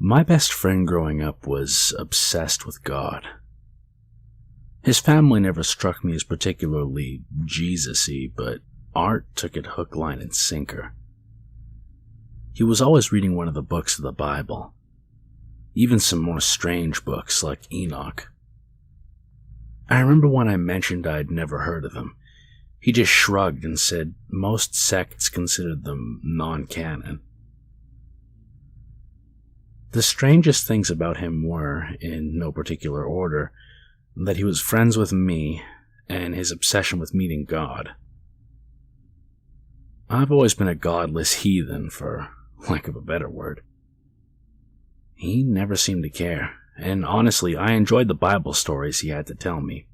My best friend growing up was obsessed with God. His family never struck me as particularly Jesus-y, but Art took it hook, line, and sinker. He was always reading one of the books of the Bible, even some more strange books like Enoch. I remember when I mentioned I'd never heard of him, he just shrugged and said most sects considered them non-canon. The strangest things about him were, in no particular order, that he was friends with me and his obsession with meeting God. I've always been a godless heathen, for lack of a better word. He never seemed to care, and honestly, I enjoyed the Bible stories he had to tell me.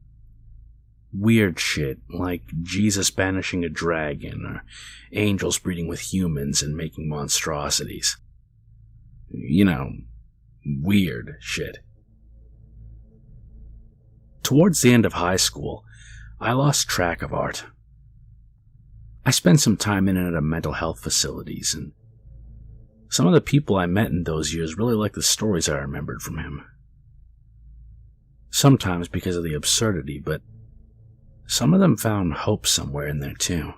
Weird shit, like Jesus banishing a dragon, or angels breeding with humans and making monstrosities. You know, weird shit. Towards the end of high school, I lost track of Art. I spent some time in and out of mental health facilities, and some of the people I met in those years really liked the stories I remembered from him. Sometimes because of the absurdity, but some of them found hope somewhere in there too.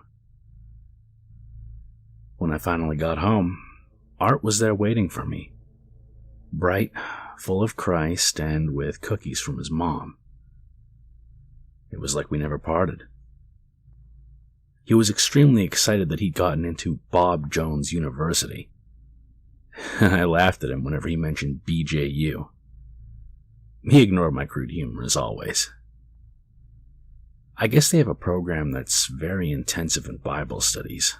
When I finally got home, Art was there waiting for me. Bright, full of Christ, and with cookies from his mom. It was like we never parted. He was extremely excited that he'd gotten into Bob Jones University. I laughed at him whenever he mentioned BJU. He ignored my crude humor as always. I guess they have a program that's very intensive in Bible studies.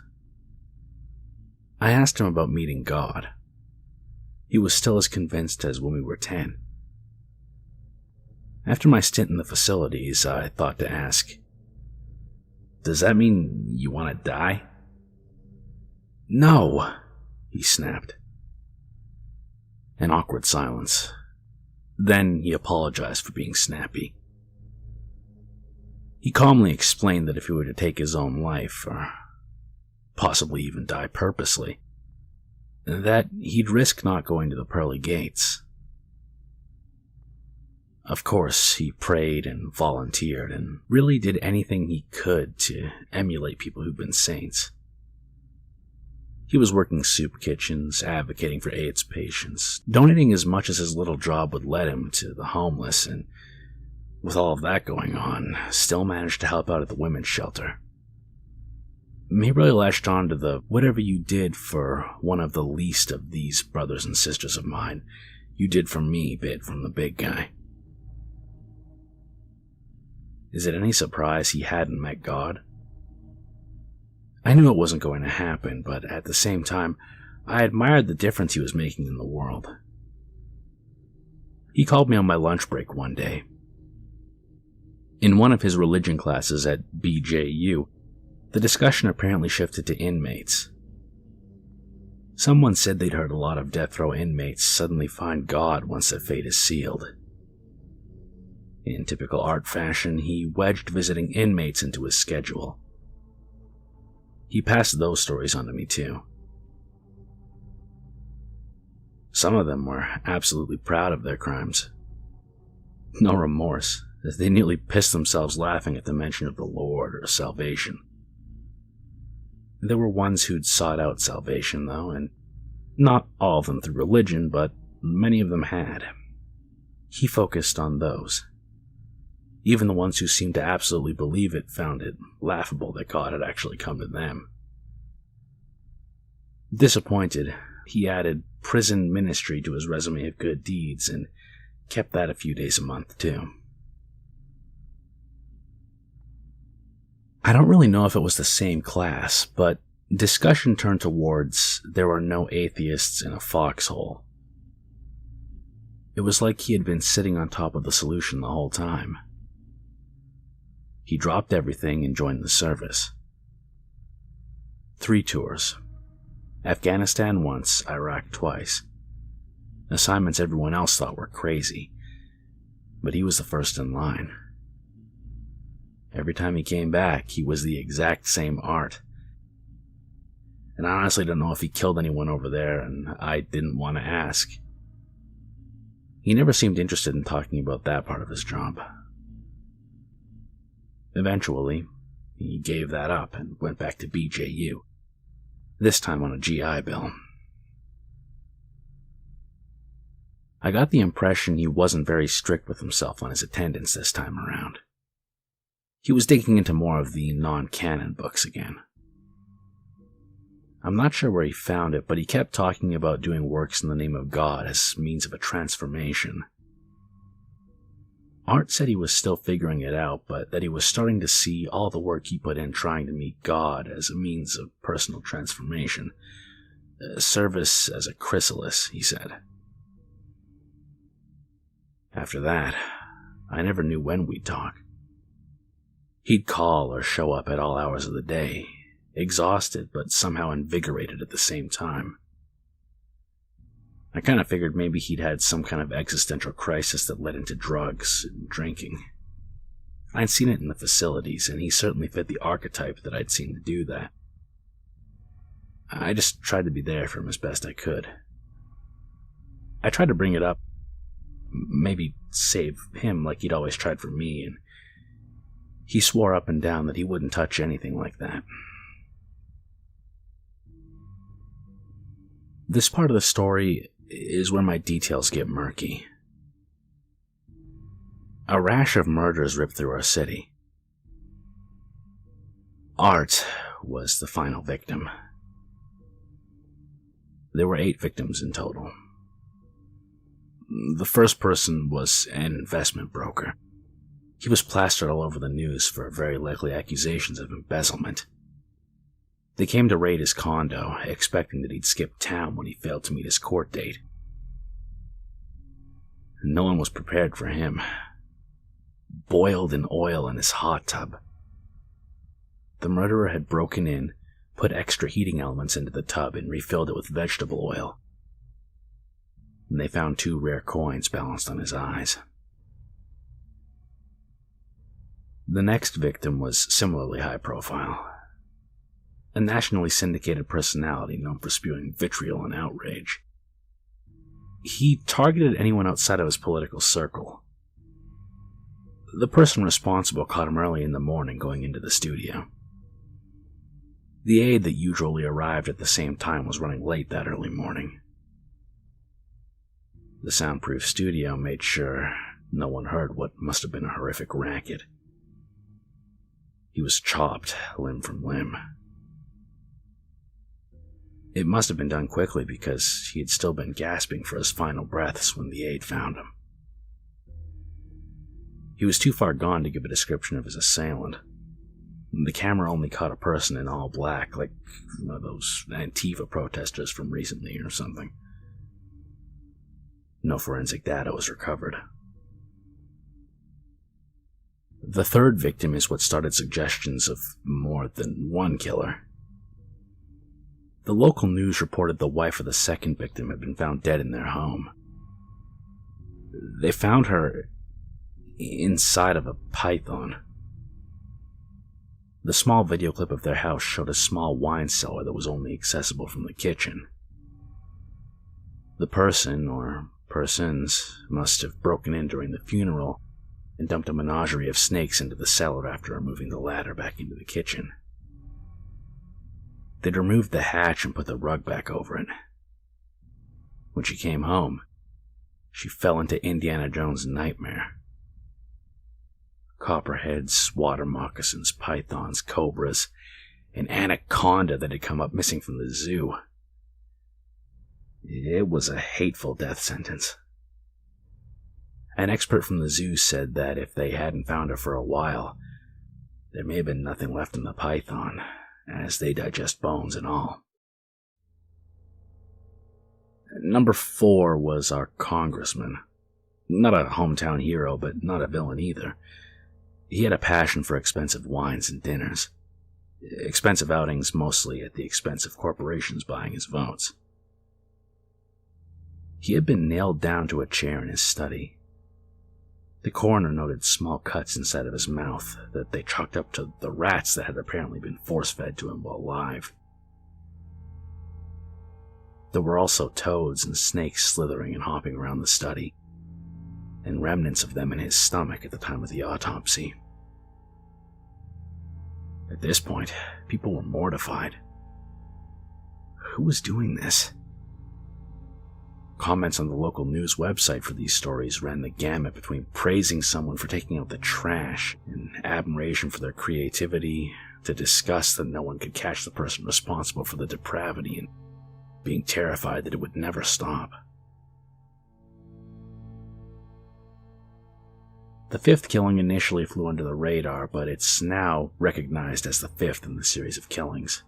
I asked him about meeting God. He was still as convinced as when we were 10. After my stint in the facilities, I thought to ask, "Does that mean you want to die?" "No," he snapped. An awkward silence. Then he apologized for being snappy. He calmly explained that if he were to take his own life, or possibly even die purposely, that he'd risk not going to the pearly gates. Of course, he prayed and volunteered and really did anything he could to emulate people who've been saints. He was working soup kitchens, advocating for AIDS patients, donating as much as his little job would let him to the homeless, and with all of that going on, still managed to help out at the women's shelter. He really latched on to the "whatever you did for one of the least of these brothers and sisters of mine, you did for me" bit from the big guy. Is it any surprise he hadn't met God? I knew it wasn't going to happen, but at the same time, I admired the difference he was making in the world. He called me on my lunch break one day. In one of his religion classes at BJU, the discussion apparently shifted to inmates. Someone said they'd heard a lot of death row inmates suddenly find God once their fate is sealed. In typical Art fashion, he wedged visiting inmates into his schedule. He passed those stories on to me too. Some of them were absolutely proud of their crimes. No remorse, as they nearly pissed themselves laughing at the mention of the Lord or salvation. There were ones who'd sought out salvation, though, and not all of them through religion, but many of them had. He focused on those. Even the ones who seemed to absolutely believe it found it laughable that God had actually come to them. Disappointed, he added prison ministry to his resume of good deeds and kept that a few days a month, too. I don't really know if it was the same class, but discussion turned towards there are no atheists in a foxhole. It was like he had been sitting on top of the solution the whole time. He dropped everything and joined the service. 3 tours. Afghanistan once, Iraq twice. Assignments everyone else thought were crazy, but he was the first in line. Every time he came back, he was the exact same Art. And I honestly don't know if he killed anyone over there, and I didn't want to ask. He never seemed interested in talking about that part of his job. Eventually, he gave that up and went back to BJU, this time on a GI Bill. I got the impression he wasn't very strict with himself on his attendance this time around. He was digging into more of the non-canon books again. I'm not sure where he found it, but he kept talking about doing works in the name of God as means of a transformation. Art said he was still figuring it out, but that he was starting to see all the work he put in trying to meet God as a means of personal transformation. Service as a chrysalis, he said. After that, I never knew when we'd talk. He'd call or show up at all hours of the day, exhausted but somehow invigorated at the same time. I kind of figured maybe he'd had some kind of existential crisis that led into drugs and drinking. I'd seen it in the facilities, and he certainly fit the archetype that I'd seen to do that. I just tried to be there for him as best I could. I tried to bring it up, maybe save him like he'd always tried for me, and he swore up and down that he wouldn't touch anything like that. This part of the story is where my details get murky. A rash of murders ripped through our city. Art was the final victim. There were 8 victims in total. The first person was an investment broker. He was plastered all over the news for very likely accusations of embezzlement. They came to raid his condo, expecting that he'd skip town when he failed to meet his court date. No one was prepared for him. Boiled in oil in his hot tub. The murderer had broken in, put extra heating elements into the tub, and refilled it with vegetable oil. And they found 2 rare coins balanced on his eyes. The next victim was similarly high profile. A nationally syndicated personality known for spewing vitriol and outrage. He targeted anyone outside of his political circle. The person responsible caught him early in the morning going into the studio. The aide that usually arrived at the same time was running late that early morning. The soundproof studio made sure no one heard what must have been a horrific racket. He was chopped limb from limb. It must have been done quickly because he had still been gasping for his final breaths when the aide found him. He was too far gone to give a description of his assailant. The camera only caught a person in all black, like one of those Antifa protesters from recently or something. No forensic data was recovered. The third victim is what started suggestions of more than one killer. The local news reported the wife of the second victim had been found dead in their home. They found her inside of a python. The small video clip of their house showed a small wine cellar that was only accessible from the kitchen. The person, or persons, must have broken in during the funeral and dumped a menagerie of snakes into the cellar after removing the ladder back into the kitchen. They'd removed the hatch and put the rug back over it. When she came home, she fell into Indiana Jones' nightmare. Copperheads, water moccasins, pythons, cobras, an anaconda that had come up missing from the zoo. It was a hateful death sentence. An expert from the zoo said that if they hadn't found her for a while, there may have been nothing left in the python, as they digest bones and all. Number 4 was our congressman. Not a hometown hero, but not a villain either. He had a passion for expensive wines and dinners. Expensive outings mostly at the expense of corporations buying his votes. He had been nailed down to a chair in his study. The coroner noted small cuts inside of his mouth that they chalked up to the rats that had apparently been force-fed to him while alive. There were also toads and snakes slithering and hopping around the study, and remnants of them in his stomach at the time of the autopsy. At this point, people were mortified. Who was doing this? Comments on the local news website for these stories ran the gamut between praising someone for taking out the trash and admiration for their creativity to disgust that no one could catch the person responsible for the depravity and being terrified that it would never stop. The fifth killing initially flew under the radar, but it's now recognized as the fifth in the series of killings.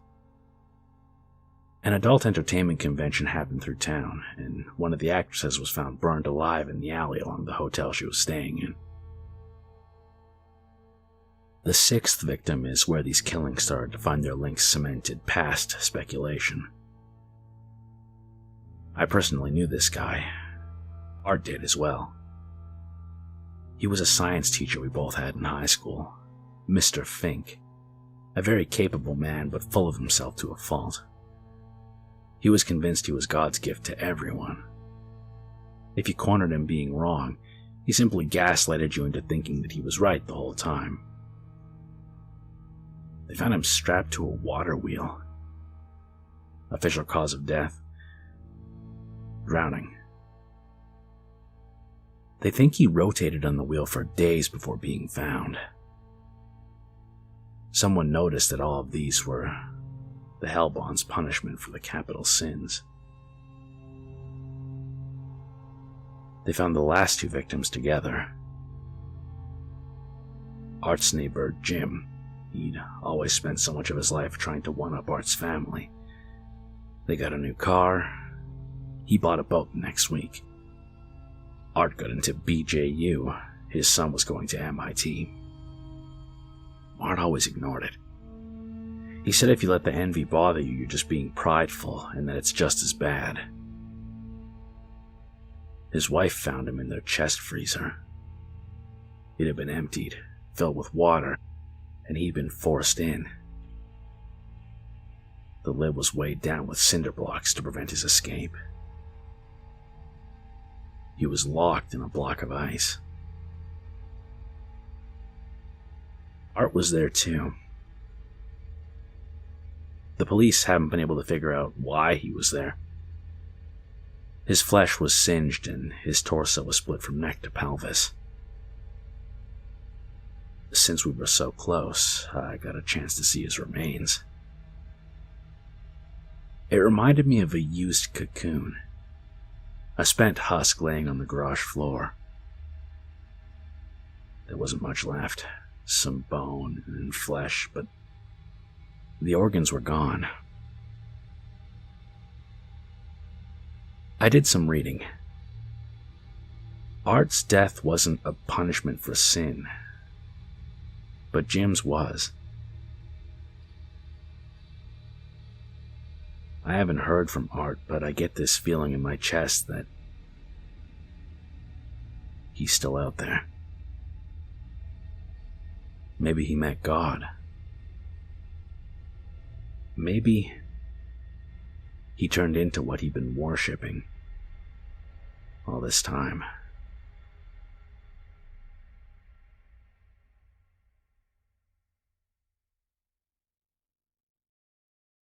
An adult entertainment convention happened through town, and one of the actresses was found burned alive in the alley along the hotel she was staying in. The sixth victim is where these killings started to find their links cemented past speculation. I personally knew this guy. Art did as well. He was a science teacher we both had in high school, Mr. Fink, a very capable man but full of himself to a fault. He was convinced he was God's gift to everyone. If you cornered him being wrong, he simply gaslighted you into thinking that he was right the whole time. They found him strapped to a water wheel. Official cause of death: drowning. They think he rotated on the wheel for days before being found. Someone noticed that all of these were the Hellbond's punishment for the capital sins. They found the last two victims together. Art's neighbor, Jim. He'd always spent so much of his life trying to one-up Art's family. They got a new car. He bought a boat the next week. Art got into BJU. His son was going to MIT. Art always ignored it. He said if you let the envy bother you, you're just being prideful, and that it's just as bad. His wife found him in their chest freezer. It had been emptied, filled with water, and he'd been forced in. The lid was weighed down with cinder blocks to prevent his escape. He was locked in a block of ice. Art was there too. The police haven't been able to figure out why he was there. His flesh was singed and his torso was split from neck to pelvis. Since we were so close, I got a chance to see his remains. It reminded me of a used cocoon, a spent husk laying on the garage floor. There wasn't much left, some bone and flesh, but the organs were gone. I did some reading. Art's death wasn't a punishment for sin, but Jim's was. I haven't heard from Art, but I get this feeling in my chest that he's still out there. Maybe he met God. Maybe he turned into what he'd been worshipping all this time.